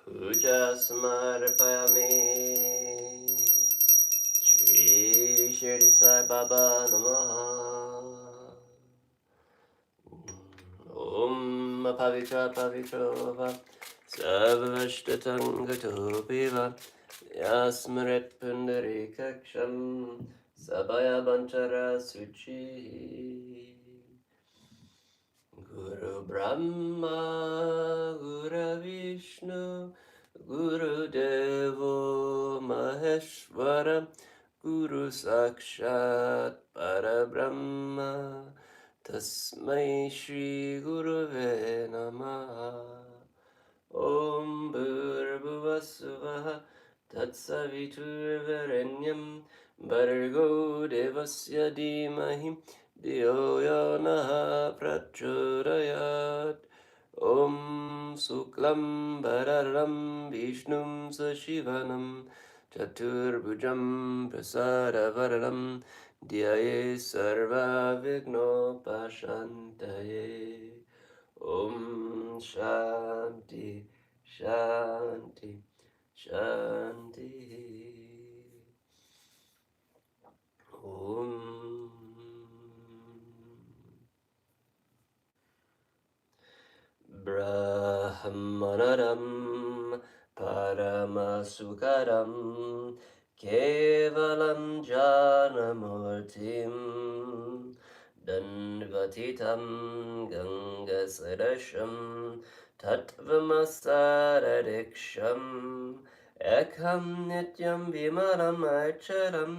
Puja Samarpayami Shri Shirdi Sai Baba Namaha Om Pavitra Pavitrova Savashtatanga Topiva Yasmaret Pundari Kaksham Sabaya Bantara Suchi Guru Brahma Guru Vishnu Guru Devo Maheshwara Guru Sakshat Parabrahma Tasmai Shri Gurave Namaha Om Bhurvasvaha Tatsaviturvarenyam Bhargo Devasya Dhimahi Dhiyo yo nah prachodayat Om Suklam Bhararam Vishnum Sashivanam Chaturbhujam Prasadavaranam Dhyaye Sarva Vigno Pashantaye Om Shanti Shanti Shanti Om Brahmanadam Paramasukaram Kevalam Janamurtim Dandvatitam Gangasadasham Tattvamasariksham Ekam Nityam Vimalam Acharam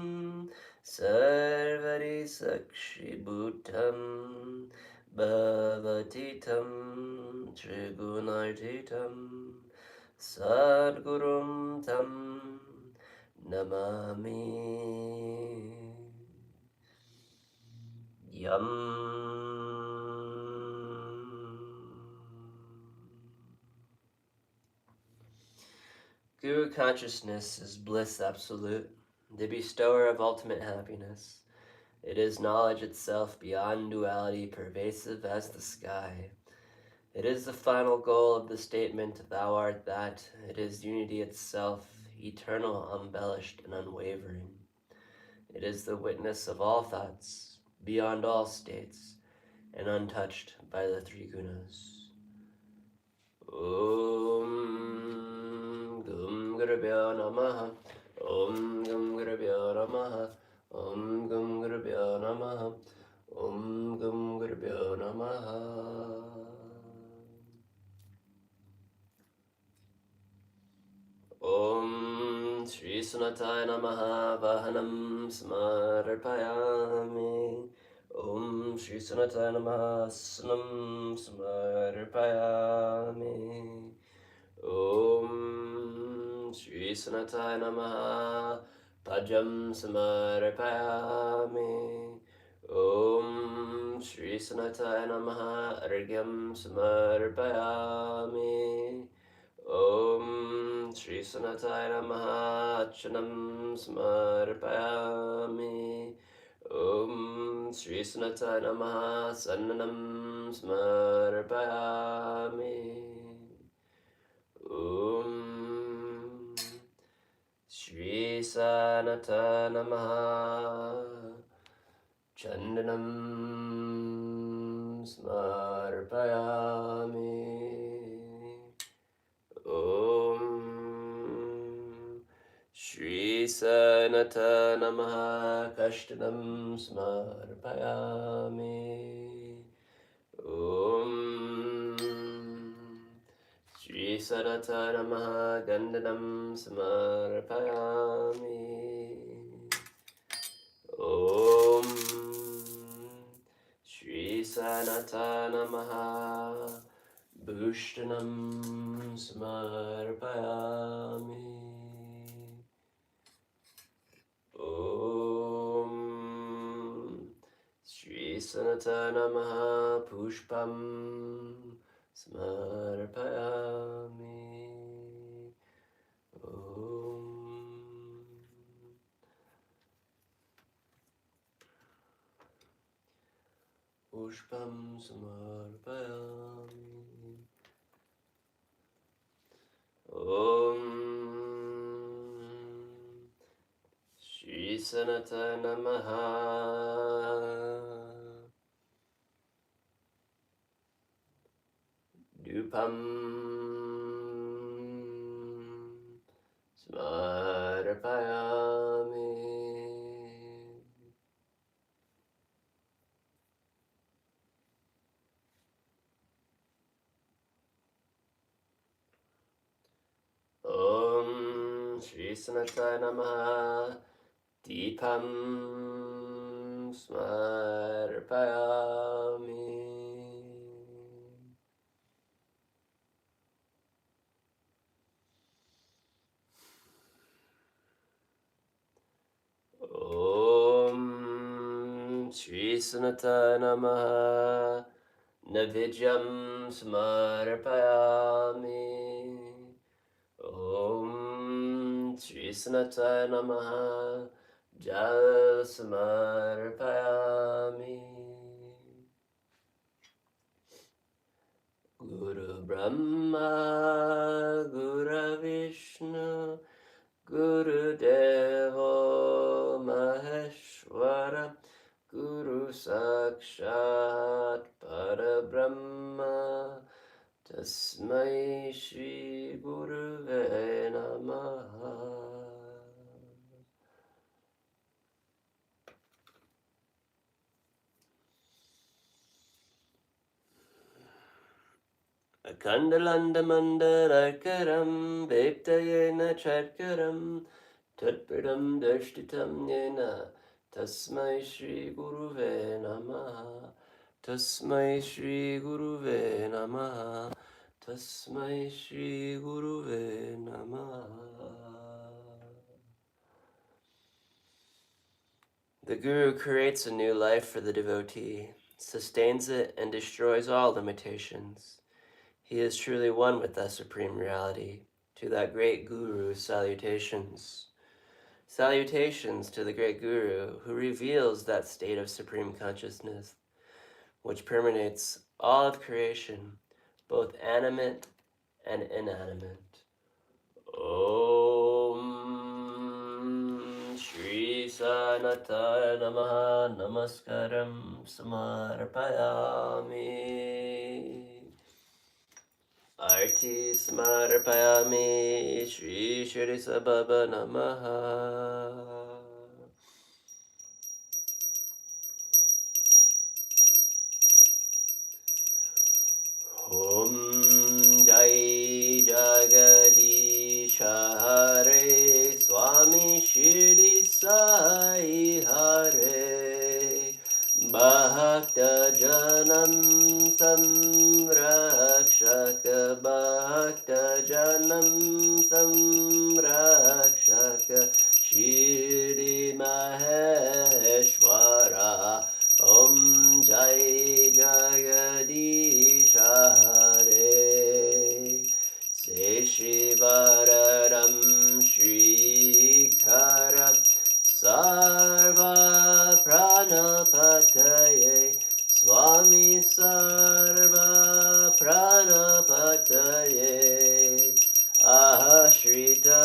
Sarvari Sakshi Bhutam Bhavatitam Trigunartitam Sadgurum Tam Namami Yam Guru consciousness is bliss absolute, the bestower of ultimate happiness. It is knowledge itself beyond duality, pervasive as the sky. It is the final goal of the statement, Thou art that. It is unity itself, eternal, embellished, and unwavering. It is the witness of all thoughts, beyond all states, and untouched by the three gunas. Om Gum Gurubhyo Namaha. Om Gum Gurubhyo Namaha. Om Gum Gurubhyo Namaha. Om Gum Gurubhyo Namaha. Om Shri Sunataya Namaha Vahanam Smarpayami. Om Shri Sunataya Namaha Snam Smarpayami. Om Shri Sunataya Namaha Pajam Samarpayami. Om Shri Sunataya Namaha Argyam Samarpayami. Om Shri Sunataya Namaha Achanam Samarpayami. Om Shri Sunataya Namaha Sannanam Samarpayami. Om Shri Sanatana Namaha Chandanam Smarpayami. Om Shri Sanatana Namaha Kashtanam Smarpayami. Om Shri Sanatana Namaha Gandanam Smarpayami. Om Shri Sanatana Namaha Bhushtanam Smarpayami. Om Shri Sanatana Namaha Pushpam Smarpayami. Om Pushpam Smarpayami. Om Sanataya Namaha. Dupam Smarpayami. Om Shri Sanataya Namaha. Deepam Smarpayami. Om Shri Sanataya Namaha. Navidyam Smarpayami. Om Shri Sanataya Namaha. Jal Smarpayami. Guru Brahma, Guru Vishnu, Gurudev Maheshwara, Guru Sakshat Parabrahma, Tasmai Shri Guruve Namaha. Akandalandamandalakaram Veptayena Chatkaram Tatpadam Dashtitam Yena Tasmai Shri Guruve Namaha. Tasmai Shri Guruve Namaha. Tasmai Shri Guruve Namaha. The Guru creates a new life for the devotee, sustains it, and destroys all limitations. He is truly one with that supreme reality. To that great Guru, salutations. Salutations to the great Guru, who reveals that state of supreme consciousness, which permeates all of creation, both animate and inanimate. Om Shri Sanataya Namaha. Namaskaram Samarpayami. Arti Smarpayami. Shri Shirid Sababa Namaha. Om Jai Jagadisha Hare Swami Shirdi Sai Hare Bhakta Janam Samrakshaka Bhakta Janam Samrakshaka Shirdi Maheshwara. Om Jai Jagadisha Hare Se Shivararam Shrikara Sarva Pranapataye Swami Sarva Pranapataye Ahashrita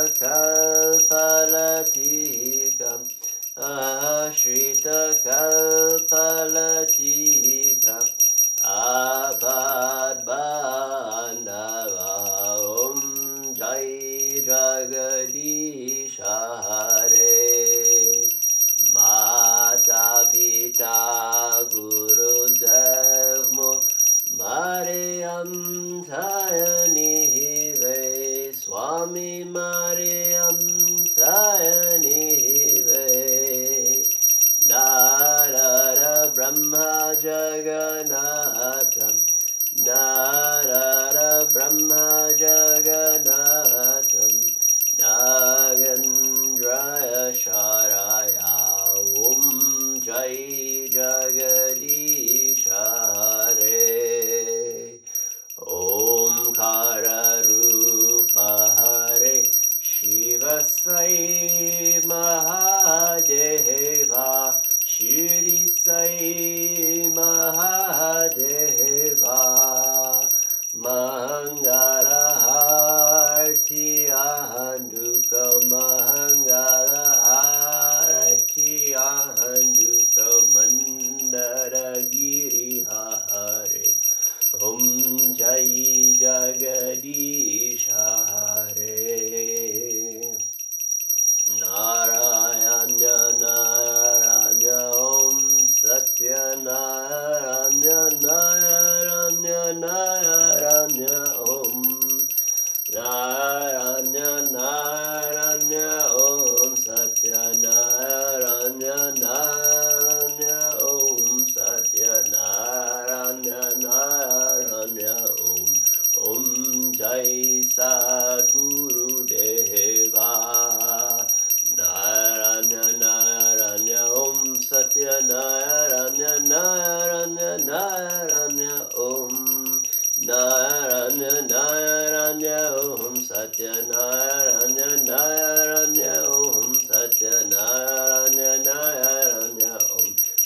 Satyanaranya Om Satyanaranya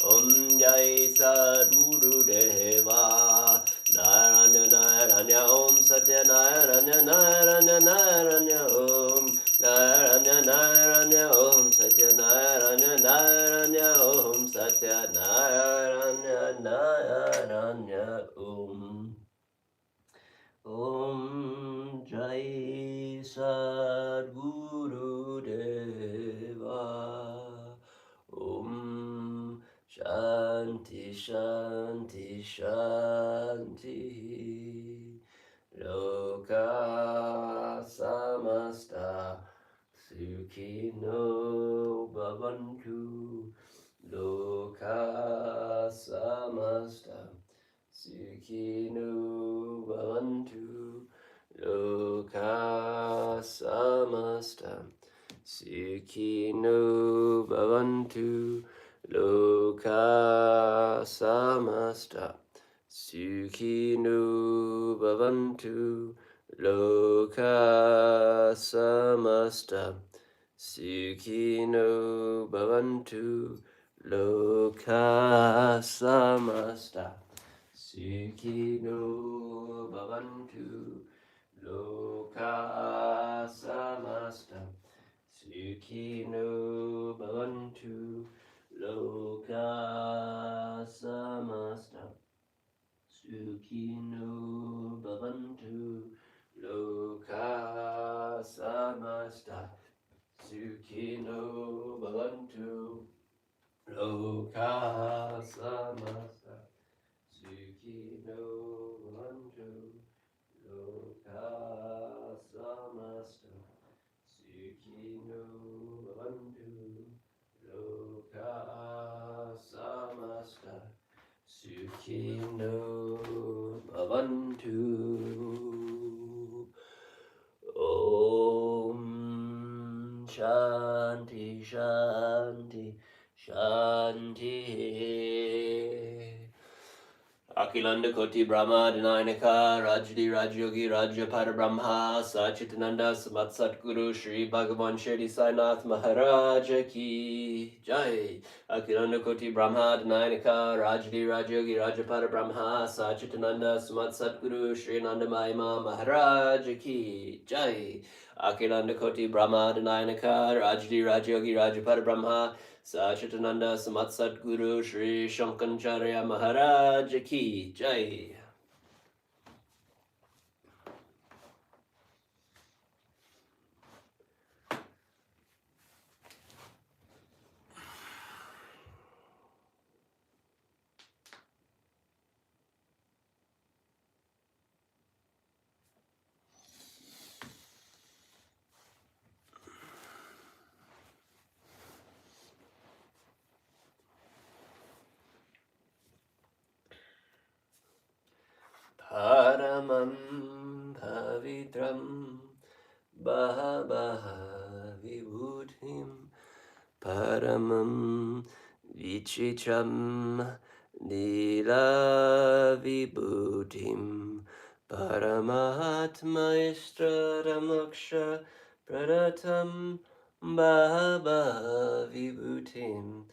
Om Jai Sadguru Deva Naranya Om Satyanaranya Om Naranya Om Satyanaranya Om Satyanaranya Om Om Jai Sadguru Deva Om Shanti Shanti Shanti Loka Samasta Sukhino Bhavantu Loka Samasta Sukhino Bhavantu Loka Samasta Sukhino Bhavantu Loka Samasta Sukhino Bhavantu Loka Samasta Sukhino Bhavantu Loka Samasta Sukhino Bhavantu Loka Samasta Sukhino Bhavantu Loka Samasta Sukhino Bhavantu Loka Samasta Sukhino Bhavantu Loka Samasta Sukhino Bhavantu Loka Samasta Sukhino Bhavantu Loka Samasta Sukhino Bhavantu Om Shanti Shanti Shanti Akilanda Koti Brahma Dinayaka Rajdi Rajyogi Raja Parabrahma Sachitananda Samatsat Guru Shri Bhagavan Shirdi Sainath Maharaja Ki Jai Akilanda Koti Brahma Dinayaka Rajdi Rajyogi Raja Parabrahma Sachitananda Samatsat Guru Shri Nanda Mahima Maharaja Ki Jai Akilanda Koti Brahma Dinayaka Rajdi Rajyogi Raja Parabrahma Sachitananda Samatsat Guru Shri Shankaracharya Maharaj Ki Jai. Paramam Pavitram Baha Vibhutim Paramam Vichitram Nila Vibhutim Paramahatma Ishtaramoksha Pradatam Bhava Vibhutim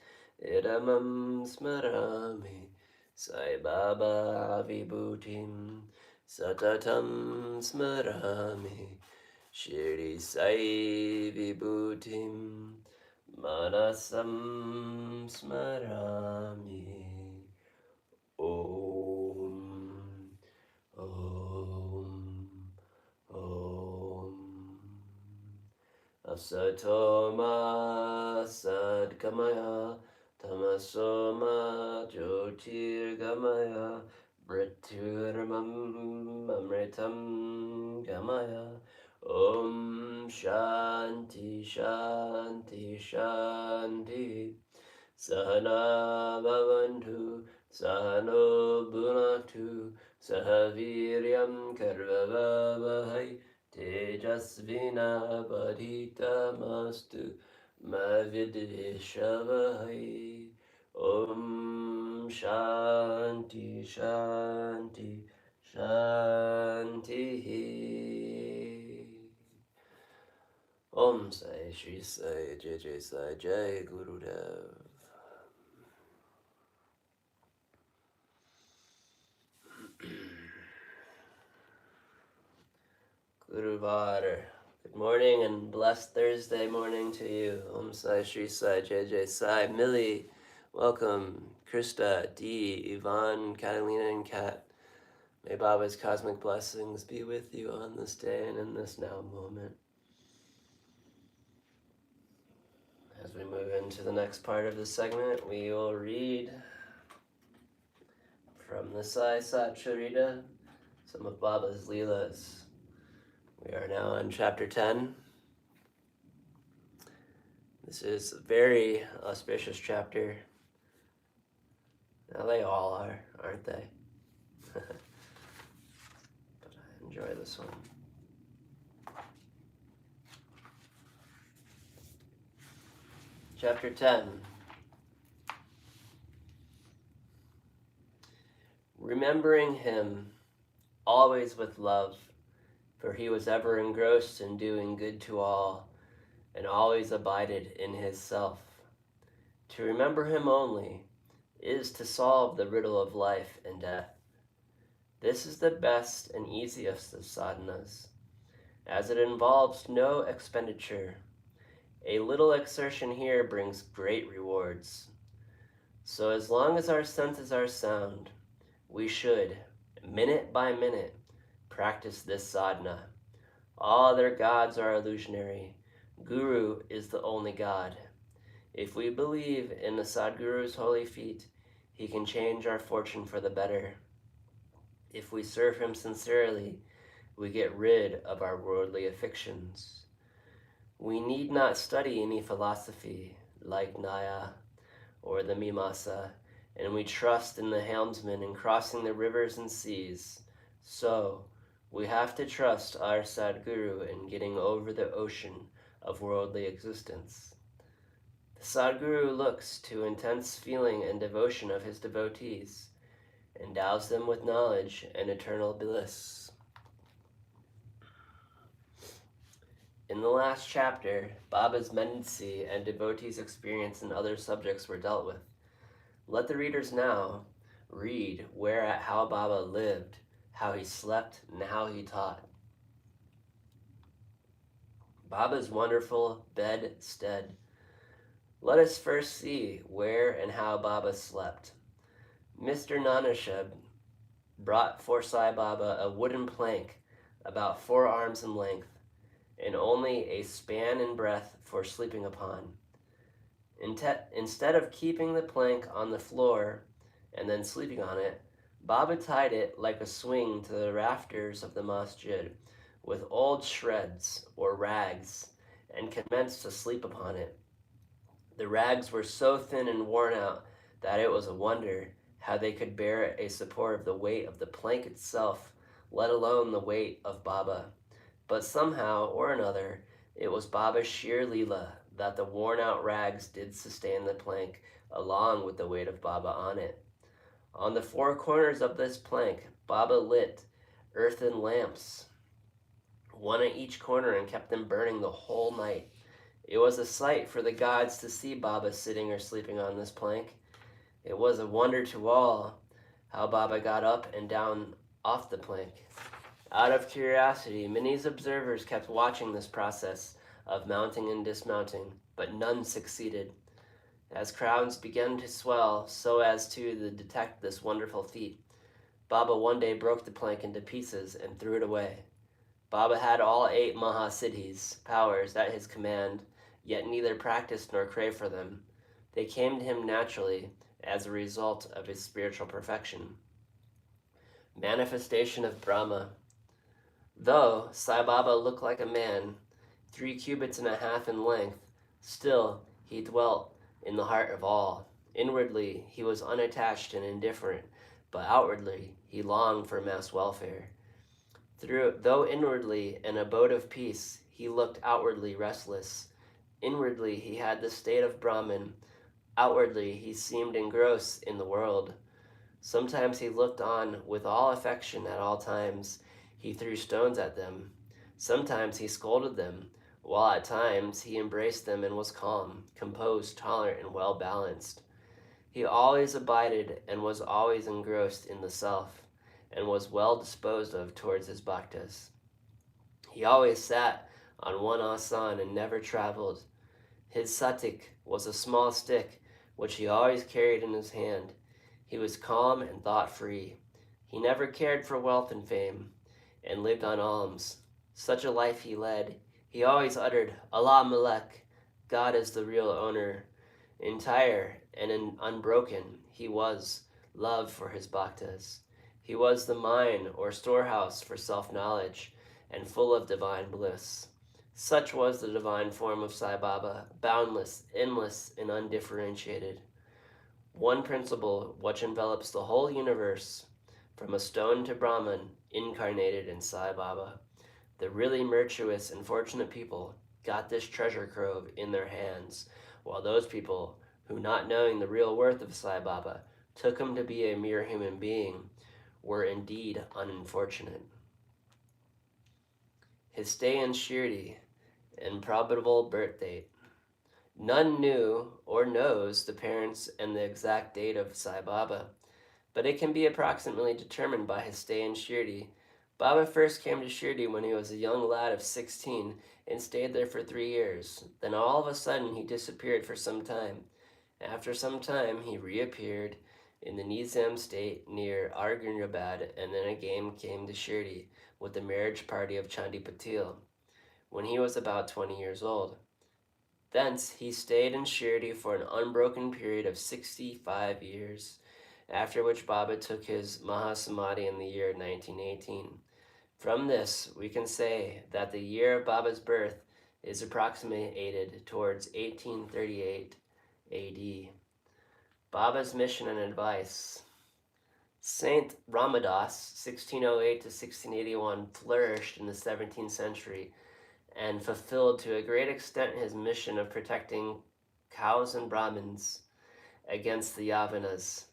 Idamam Smarami Sai Baba Vibhutim Satatam Smarami Shirdi Sai Vibhutim Manasam Smarami Om Om Om Asatoma Sadgamaya Tamasoma Jyotirgamaya Mrityurmam Amritam Gamaya Om Shanti Shanti Shanti Sahana Bhavantu Sahano Bhunatu Sahaviryam Karvavavahai Tejasvina Paditamastu Mavidvishavahai Om Shanti Shanti Shanti Om Sai Shri Sai Jai Jai Sai Jai Gurudev. Guruvar. Good morning and blessed Thursday morning to you. Om Sai Shri Sai Jai Jai Sai. Millie, welcome. Krista, Dee, Yvonne, Catalina, and Kat. May Baba's cosmic blessings be with you on this day and in this now moment. As we move into the next part of the segment, we will read from the Sai Satcharita, some of Baba's Leelas. We are now on chapter 10. This is a very auspicious chapter. Now they all are, aren't they? But I enjoy this one. Chapter 10. Remembering him always with love, for he was ever engrossed in doing good to all, and always abided in his self. To remember him only is to solve the riddle of life and death. This is the best and easiest of sadhanas, as it involves no expenditure. A little exertion here brings great rewards. So as long as our senses are sound, we should, minute by minute, practice this sadhana. All other gods are illusionary. Guru is the only God. If we believe in the Sadguru's holy feet, he can change our fortune for the better. If we serve him sincerely, we get rid of our worldly afflictions. We need not study any philosophy like Nyaya or the Mimasa, and we trust in the helmsman in crossing the rivers and seas. So, we have to trust our Sadguru in getting over the ocean of worldly existence. The Sadguru looks to intense feeling and devotion of his devotees, endows them with knowledge and eternal bliss. In the last chapter, Baba's mendicancy and devotees' experience in other subjects were dealt with. Let the readers now read where at how Baba lived, how he slept, and how he taught. Baba's wonderful bedstead. Let us first see where and how Baba slept. Mr. Nanasheb brought for Sai Baba a wooden plank about 4 arms in length, and only a span in breadth for sleeping upon. Instead of keeping the plank on the floor and then sleeping on it, Baba tied it like a swing to the rafters of the masjid with old shreds or rags and commenced to sleep upon it. The rags were so thin and worn out that it was a wonder how they could bear a support of the weight of the plank itself, let alone the weight of Baba. But somehow or another, it was Baba's sheer Lela that the worn-out rags did sustain the plank along with the weight of Baba on it. On the 4 corners of this plank, Baba lit earthen lamps, one at each corner, and kept them burning the whole night. It was a sight for the gods to see Baba sitting or sleeping on this plank. It was a wonder to all how Baba got up and down off the plank. Out of curiosity, many observers kept watching this process of mounting and dismounting, but none succeeded. As crowds began to swell so as to detect this wonderful feat, Baba one day broke the plank into pieces and threw it away. Baba had all 8 Mahasiddhis, powers, at his command, yet neither practiced nor craved for them. They came to him naturally as a result of his spiritual perfection. Manifestation of Brahma. Though Sai Baba looked like a man, 3 cubits and a half in length, still he dwelt in the heart of all. Inwardly he was unattached and indifferent, but outwardly he longed for mass welfare. Though inwardly an abode of peace, he looked outwardly restless. Inwardly he had the state of Brahman. Outwardly he seemed engrossed in the world. Sometimes he looked on with all affection at all times. He threw stones at them. Sometimes he scolded them, while at times he embraced them and was calm, composed, tolerant, and well balanced. He always abided and was always engrossed in the self, and was well disposed of towards his bhaktas. He always sat on one asan and never traveled. His satik was a small stick, which he always carried in his hand. He was calm and thought-free. He never cared for wealth and fame, and lived on alms. Such a life he led. He always uttered, Allah Malek, God is the real owner. Entire and unbroken, he was love for his bhaktas. He was the mine or storehouse for self-knowledge, and full of divine bliss. Such was the divine form of Sai Baba, boundless, endless, and undifferentiated. One principle which envelops the whole universe, from a stone to Brahman, incarnated in Sai Baba. The really virtuous and fortunate people got this treasure trove in their hands, while those people who, not knowing the real worth of Sai Baba, took him to be a mere human being, were indeed unfortunate. His stay in Shirdi, improbable birth date. None knew or knows the parents and the exact date of Sai Baba, but it can be approximately determined by his stay in Shirdi. Baba first came to Shirdi when he was a young lad of 16 and stayed there for 3 years. Then all of a sudden he disappeared for some time. After some time he reappeared in the Nizam state near Aurangabad, and then again came to Shirdi with the marriage party of Chandi Patil when he was about 20 years old. Thence he stayed in Shirdi for an unbroken period of 65 years, after which Baba took his Mahasamadhi in the year 1918. From this, we can say that the year of Baba's birth is approximated towards 1838 AD. Baba's mission and advice. Saint Ramadas, 1608 to 1681, flourished in the 17th century and fulfilled to a great extent his mission of protecting cows and Brahmins against the Yavanas.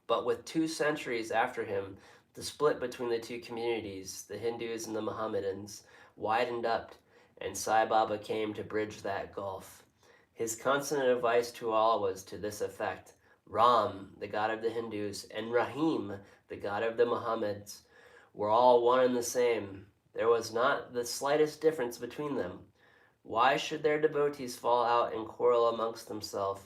But with 2 centuries after him, the split between the two communities, the Hindus and the Mohammedans, widened up, and Sai Baba came to bridge that gulf. His constant advice to all was to this effect: Ram, the god of the Hindus, and Rahim, the god of the Mohammedans, were all one and the same. There was not the slightest difference between them. Why should their devotees fall out and quarrel amongst themselves?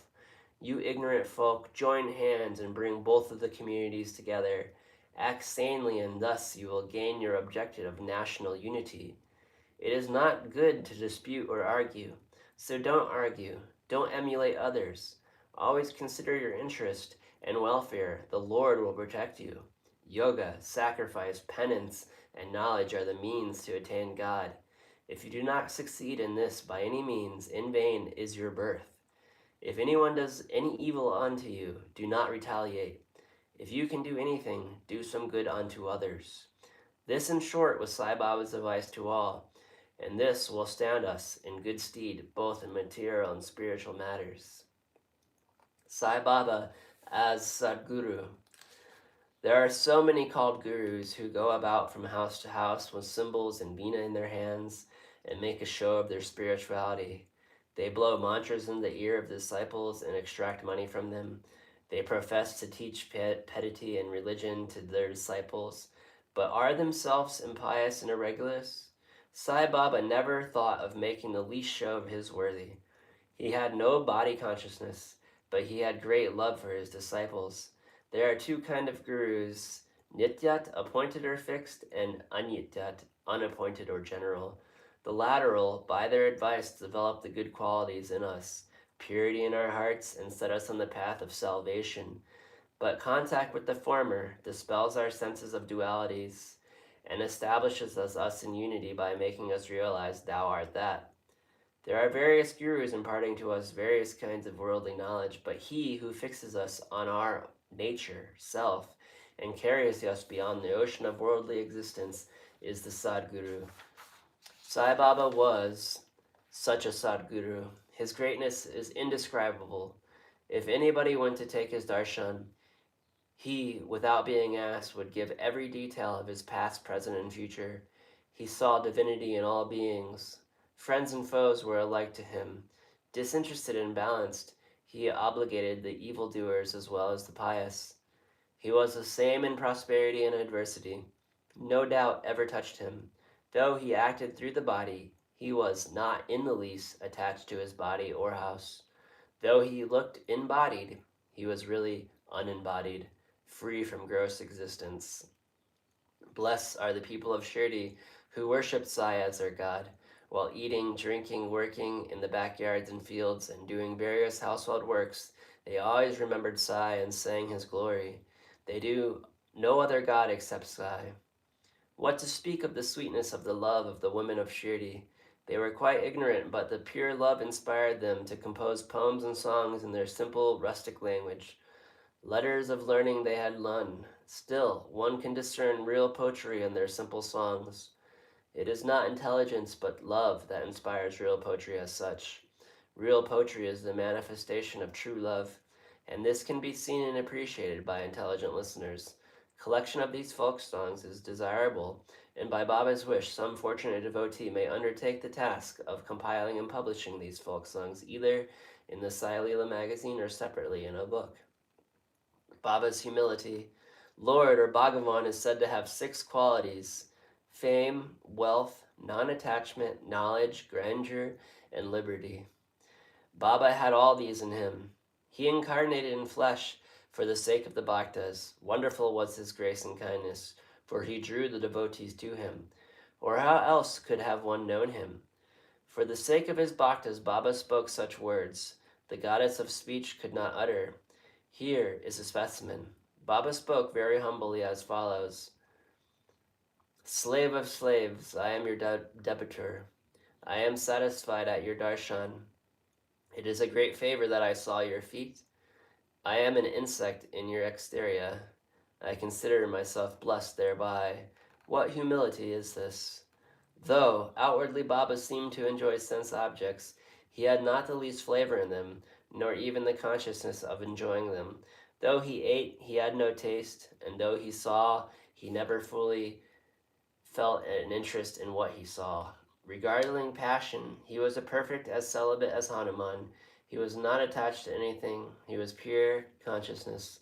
You ignorant folk, join hands and bring both of the communities together. Act sanely, and thus you will gain your objective of national unity. It is not good to dispute or argue, so don't argue. Don't emulate others. Always consider your interest and welfare. The Lord will protect you. Yoga, sacrifice, penance, and knowledge are the means to attain God. If you do not succeed in this by any means, in vain is your birth. If anyone does any evil unto you, do not retaliate. If you can do anything, do some good unto others. This, in short, was Sai Baba's advice to all, and this will stand us in good stead, both in material and spiritual matters. Sai Baba as Sadguru. There are so many called gurus who go about from house to house with cymbals and veena in their hands and make a show of their spirituality. They blow mantras in the ear of disciples and extract money from them. They profess to teach piety and religion to their disciples, but are themselves impious and irregulars. Sai Baba never thought of making the least show of his worthy. He had no body consciousness, but he had great love for his disciples. There are 2 kinds of gurus, nityat, appointed or fixed, and anityat, unappointed or general. The lateral, by their advice, develop the good qualities in us, purity in our hearts, and set us on the path of salvation. But contact with the former dispels our senses of dualities and establishes us in unity by making us realize thou art that. There are various gurus imparting to us various kinds of worldly knowledge, but he who fixes us on our nature, self, and carries us beyond the ocean of worldly existence is the Sadguru. Sai Baba was such a Sadguru. His greatness is indescribable. If anybody went to take his darshan, he, without being asked, would give every detail of his past, present, and future. He saw divinity in all beings, Friends and foes were alike to him. Disinterested and balanced, he obligated the evildoers as well as the pious. He was the same in prosperity and adversity. No doubt ever touched him. Though he acted through the body, he was not in the least attached to his body or house. Though he looked embodied, he was really unembodied, free from gross existence. Blessed are the people of Shirdi who worship Sai as their god, while eating, drinking, working in the backyards and fields, and doing various household works. They always remembered Sai and sang his glory. They do no other god except Sai. What to speak of the sweetness of the love of the women of Shirdi? They were quite ignorant, but the pure love inspired them to compose poems and songs in their simple, rustic language. Letters of learning they had none. Still, one can discern real poetry in their simple songs. It is not intelligence but love that inspires real poetry as such. Real poetry is the manifestation of true love, and this can be seen and appreciated by intelligent listeners. Collection of these folk songs is desirable, and by Baba's wish, some fortunate devotee may undertake the task of compiling and publishing these folk songs either in the Sai Lela magazine or separately in a book. Baba's humility. Lord or Bhagavan is said to have 6 qualities: fame, wealth, non-attachment, knowledge, grandeur, and liberty. Baba had all these in him. He incarnated in flesh for the sake of the bhaktas. Wonderful was his grace and kindness, for he drew the devotees to him. Or how else could have one known him? For the sake of his bhaktas, Baba spoke such words the goddess of speech could not utter. Here is a specimen. Baba spoke very humbly as follows. Slave of slaves, I am your debitor. I am satisfied at your darshan. It is a great favor that I saw your feet. I am an insect in your exterior. I consider myself blessed thereby. What humility is this? Though outwardly Baba seemed to enjoy sense objects, he had not the least flavor in them, nor even the consciousness of enjoying them. Though he ate, he had no taste, and though he saw, he never fully felt an interest in what he saw. Regarding passion, he was as perfect as celibate as Hanuman. He was not attached to anything. He was pure consciousness,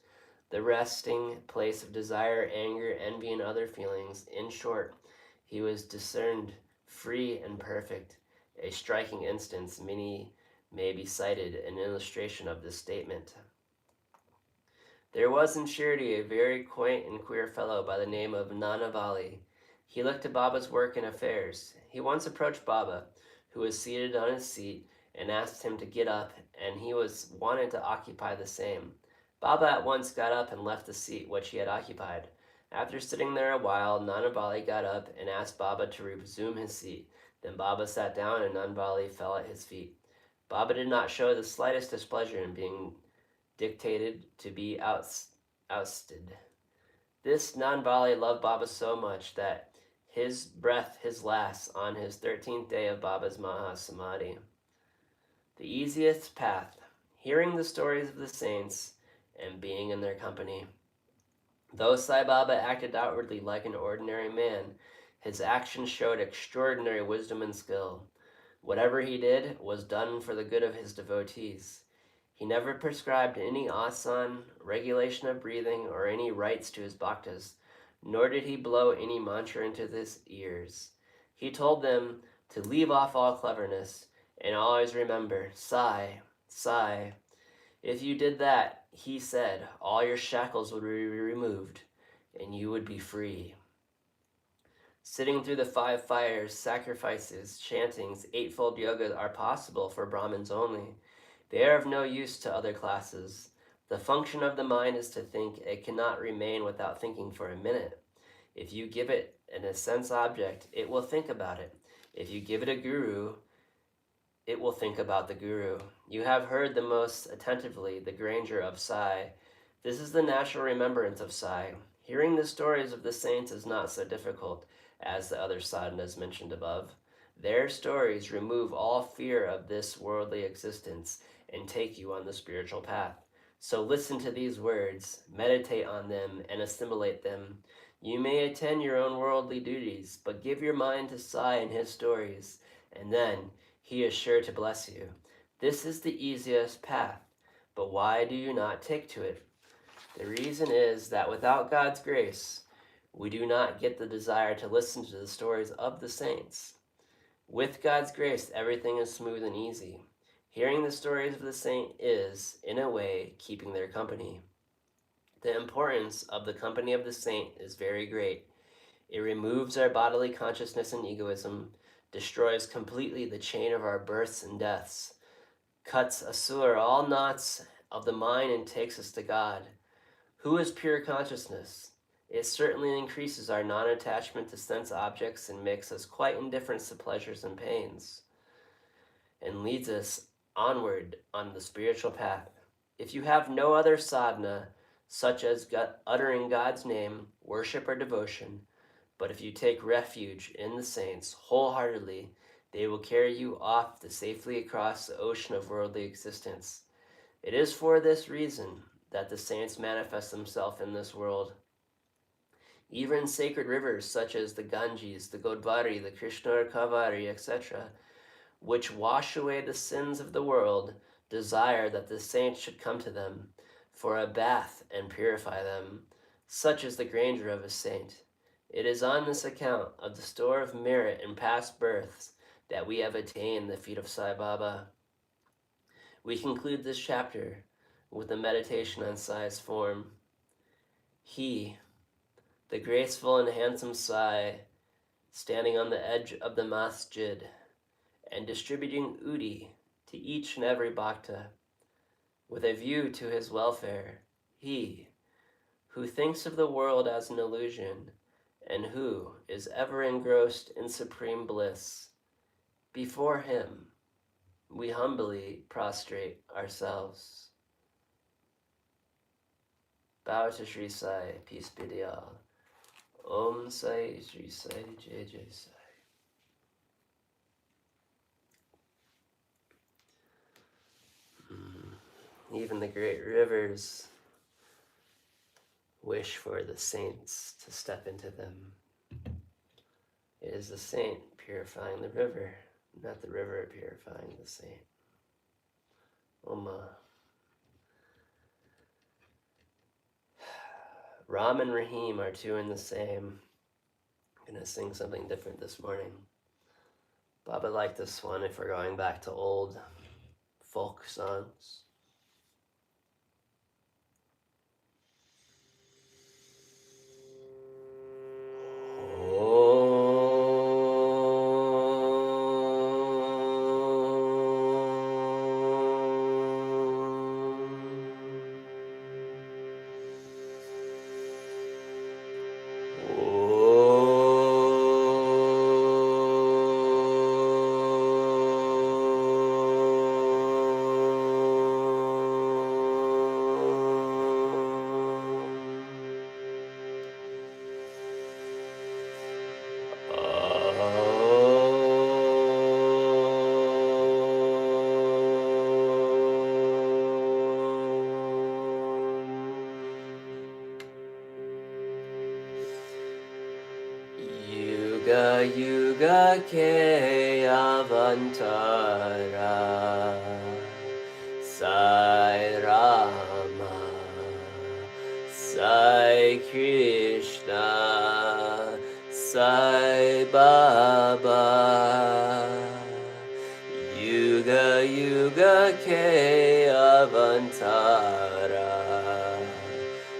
the resting place of desire, anger, envy, and other feelings. In short, he was discerned, free, and perfect. A striking instance, many may be cited, an illustration of this statement. There was in Shirdi a very quaint and queer fellow by the name of Nanavali. He looked at Baba's work and affairs. He once approached Baba, who was seated on his seat, and asked him to get up, and he wanted to occupy the same. Baba at once got up and left the seat which he had occupied. After sitting there a while, Nanavali got up and asked Baba to resume his seat. Then Baba sat down and Nanavali fell at his feet. Baba did not show the slightest displeasure in being dictated to be ousted. This Nanavali loved Baba so much that his breath his last on his 13th day of Baba's Mahasamadhi. The easiest path, hearing the stories of the saints and being in their company. Though Sai Baba acted outwardly like an ordinary man, his actions showed extraordinary wisdom and skill. Whatever he did was done for the good of his devotees. He never prescribed any asana, regulation of breathing, or any rites to his bhaktas, nor did he blow any mantra into their ears. He told them to leave off all cleverness and always remember, Sai, Sai. If you did that, he said, all your shackles would be removed and you would be free. Sitting through the 5 fires, sacrifices, chantings, 8-fold yoga are possible for Brahmins only. They are of no use to other classes. The function of the mind is to think. It cannot remain without thinking for a minute. If you give it a sense object, it will think about it. If you give it a guru, it will think about the guru. You have heard the most attentively the grandeur of Sai. This is the natural remembrance of Sai. Hearing the stories of the saints is not so difficult as the other sadhanas mentioned above. Their stories remove all fear of this worldly existence and take you on the spiritual path. So listen to these words, meditate on them, and assimilate them. You may attend your own worldly duties, but give your mind to Sai and his stories. and then he is sure to bless you. This is the easiest path, but why do you not take to it? The reason is that without God's grace, we do not get the desire to listen to the stories of the saints. With God's grace, everything is smooth and easy. Hearing the stories of the saint is, in a way, keeping their company. The importance of the company of the saint is very great. It removes our bodily consciousness and egoism, destroys completely the chain of our births and deaths, cuts asunder all knots of the mind and takes us to God. Who is pure consciousness? It certainly increases our non-attachment to sense objects and makes us quite indifferent to pleasures and pains, and leads us onward on the spiritual path. If you have no other sadhana, such as uttering God's name, worship, or devotion, but if you take refuge in the saints wholeheartedly, they will carry you off safely across the ocean of worldly existence. It is for this reason that the saints manifest themselves in this world. Even sacred rivers such as the Ganges, the Godavari, the Krishna or Kavari, etc., which wash away the sins of the world, desire that the saints should come to them for a bath and purify them. Such is the grandeur of a saint. It is on this account of the store of merit in past births that we have attained the feet of Sai Baba. We conclude this chapter with a meditation on Sai's form. He, the graceful and handsome Sai, standing on the edge of the masjid and distributing udi to each and every bhakta, with a view to his welfare, he, who thinks of the world as an illusion, and who is ever engrossed in supreme bliss, before him we humbly prostrate ourselves. Bow to Sri Sai, peace be to all. Om Sai, Sri Sai, Jai Jai Sai. Even the great rivers wish for the saints to step into them. It is the saint purifying the river, not the river purifying the saint. Ram and Rahim are two in the same. I'm going to sing something different this morning. Baba liked this one if we're going back to old folk songs. Yuga Yuga Ke Avantara Sai Rama Sai Krishna Sai Baba Yuga Yuga Ke Avantara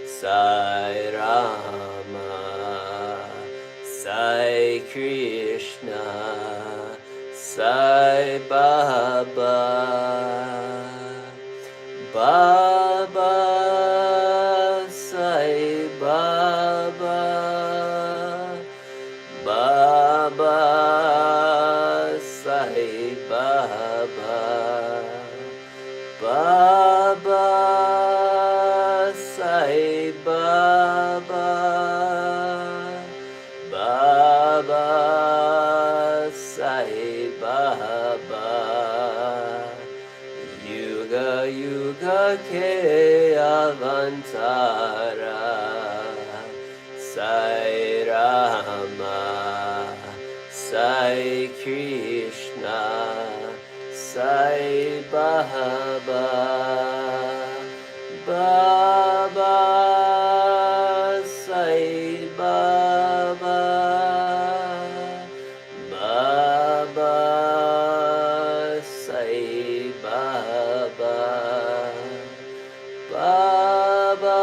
Sai Rama Sai Krishna, Sai Baba, Baba, Sai Baba, Baba, Sai Baba, Baba, Sai Baba. Baba Sai Baba Yuga Yuga Ke Avantara Sai Rama Sai Krishna, Sai Baba, Baba, Sai Baba, Baba, Sai Baba, Baba,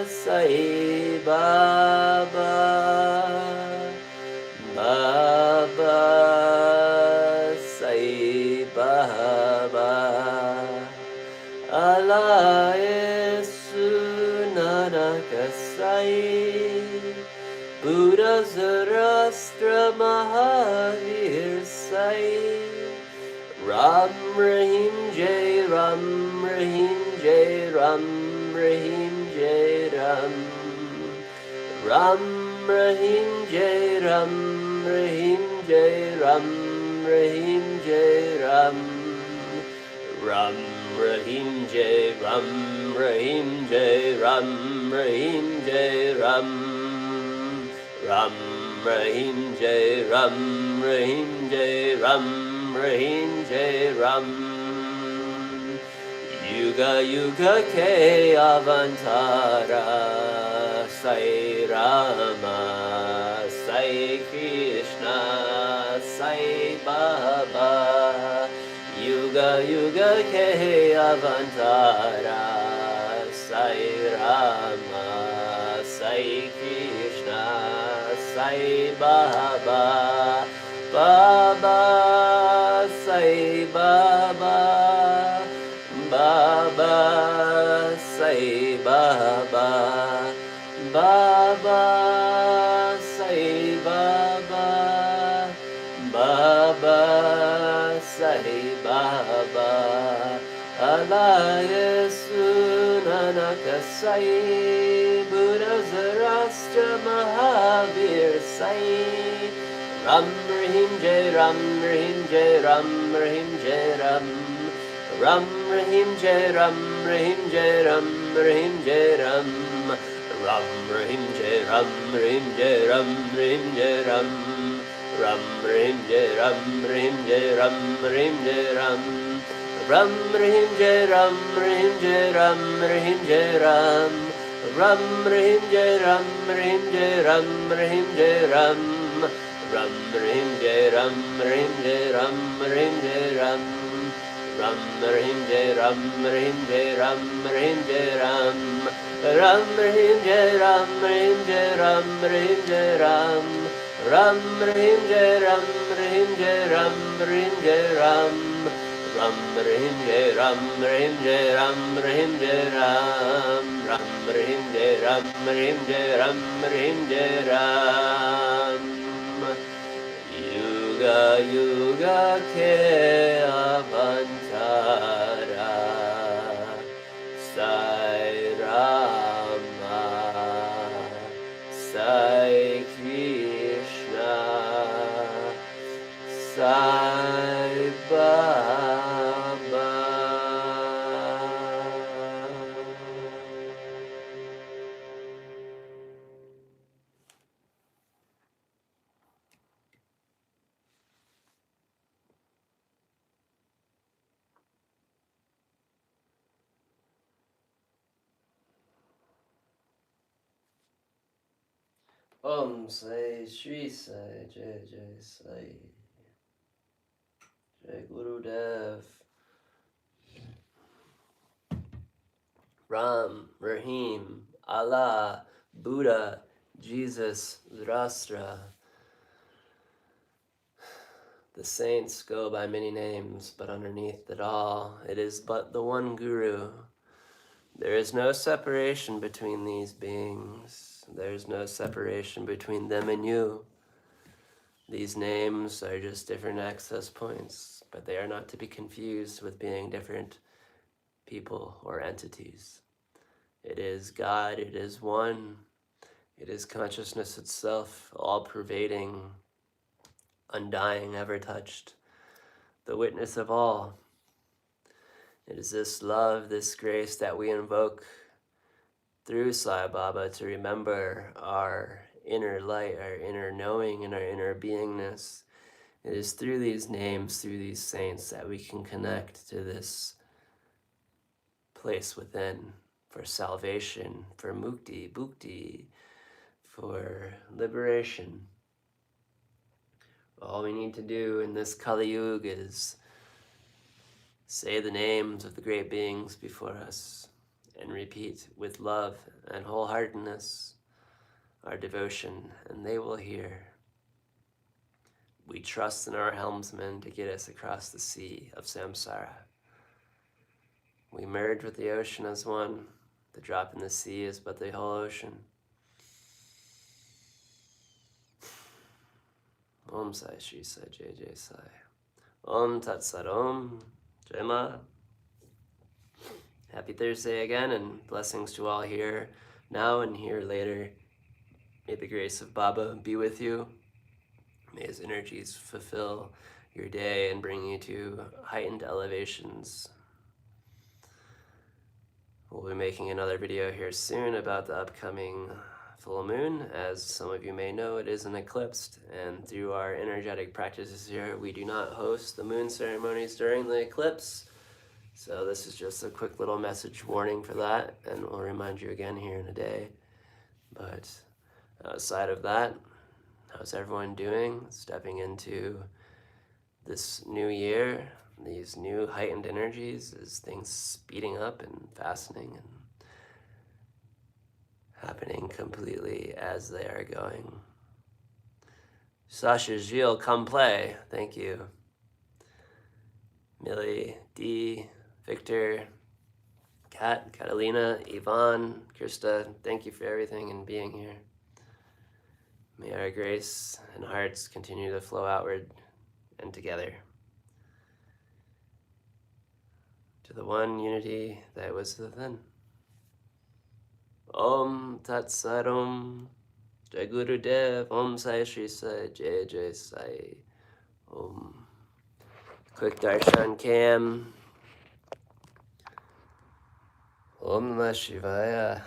Sai Baba, Baba, Sai Baba, Allah Yesu Nanaka Sai, Buddha Zoroastra Mahavir Sai, Ram Rahim Jai Ram Rahim Jai Ram Rahim Jai Ram, Ram Rahim Jai Ram Rahim Jai Ram Rahim Jai Ram, Ram Rahim Jai Ram Rahim Jai Ram Rahim Jai Ram, Ram Rahim Jai Ram Rahim Jai Ram Rahim Jai Ram, Yuga Yuga Ke Avantara, Sai Rama, Sai Krishna, Sai Baba, Yuga Yuga Ke Avantara, Sai Rama, Sai Krishna, Sai Baba, Baba, Sai Baba, Baba, Sai Baba, Baba, Sai Baba, Baba, Sai Baba, Allah Yesu Nanaka Sai, Buddha Zoroastra Mahavir Sai, Ram Rahim Jai Ram Rahim Jai Ram Rahim Jai Ram, Ram Rahim Jai Ram Rahim Jai Ram Rahim Jai Ram, Ram Rahim Jai Ram Rahim Jai Ram Rahim Jai Ram, Ram Rahim Jai Ram Rahim Jai Ram Rahim Jai Ram, Ram Rahim Jai Ram Rahim Jai Ram Rahim Jai Ram, Ram Rahim Jai Ram Rahim Jai Ram Rahim Jai Ram, Ram Rahim Jai Ram Rahim Jai Ram Rahim Jai Ram, Ram Rahim Jai Ram Rahim Jai Ram Rahim Jai Ram, Ram Rahim Jai Ram Rahim Jai Ram Rahim Jai Ram, Ram Rahim Jai Ram Rahim Jai Ram Rahim Jai Ram, Ram Rahim Jai Ram Rahim Jai Ram Rahim Jai Ram, Ram Rahim Jai Ram Rahim Jai Ram Rahim Jai Ram, Yuga Yuga Ke Avantara, Sai Rama, Sai Krishna, Sai Baba. Sai Shri Sai Jai Jai Sai Jai Gurudev, Ram, Rahim, Allah, Buddha, Jesus, Zoroastra. The saints go by many names, but underneath it all, it is but the one Guru. There is no separation between these beings. There is no separation between them and you. These names are just different access points, but they are not to be confused with being different people or entities. It is God, it is one, it is consciousness itself, all-pervading, undying, never touched, the witness of all. It is this love, this grace that we invoke through Sai Baba to remember our inner light, our inner knowing, and our inner beingness. It is through these names, through these saints, that we can connect to this place within for salvation, for mukti, bhukti, for liberation. All we need to do in this Kali Yuga is say the names of the great beings before us and repeat with love and wholeheartedness our devotion, and they will hear. We trust in our helmsman to get us across the sea of samsara. We merge with the ocean as one. The drop in the sea is but the whole ocean. Om Sai Shri Sai Jai Jai Sai. Om Tat Sat Om. Jai Ma. Happy Thursday again, and blessings to all here now and here later. May the grace of Baba be with you. May his energies fulfill your day and bring you to heightened elevations. We'll be making another video here soon about the upcoming full moon. As some of you may know, it is an eclipse, and through our energetic practices here, we do not host the moon ceremonies during the eclipse. So this is just a quick little message warning for that, and we'll remind you again here in a day. But outside of that, how's everyone doing? Stepping into this new year, these new heightened energies, is things speeding up and fastening and happening completely as they are going. Sasha, Gilles, come play. Thank you. Millie, Dee, Victor, Kat, Catalina, Yvonne, Krista, thank you for everything and being here. May our grace and hearts continue to flow outward and together to the one unity that was within. Om Tat Sat Om. Jai Gurudev. Om Sai Shri Sai Jai Jai Sai. Om. Quick darshan cam. Om Namah Shivaya.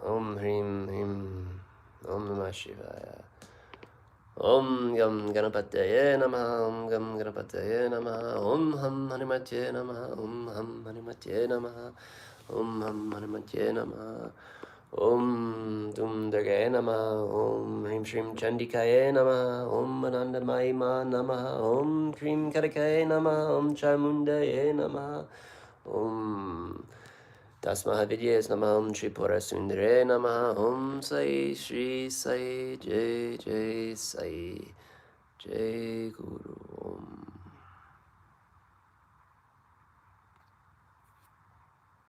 Om Hrim Hrim. Om Namah Shivaya. Om Gam Ganapataye Namaha. Om Gam Ganapataye Namaha. Om Ham Hanimatye Namaha. Om Ham Hanimatye Namaha. Om Ham Hanimatye Namaha. Om Dum Durgaye Namaha. Om Hrim Shrim Chandikaye Namaha. Om Ananda Mahima Namaha. Om Krim Karakaye Namaha. Om Chamundaye Namaha. Om Tasmahavidyas Namaha. Om Tripura Sundare Namaha. Om Sai Shri Sai Jai Jai Sai Jai Guru Om.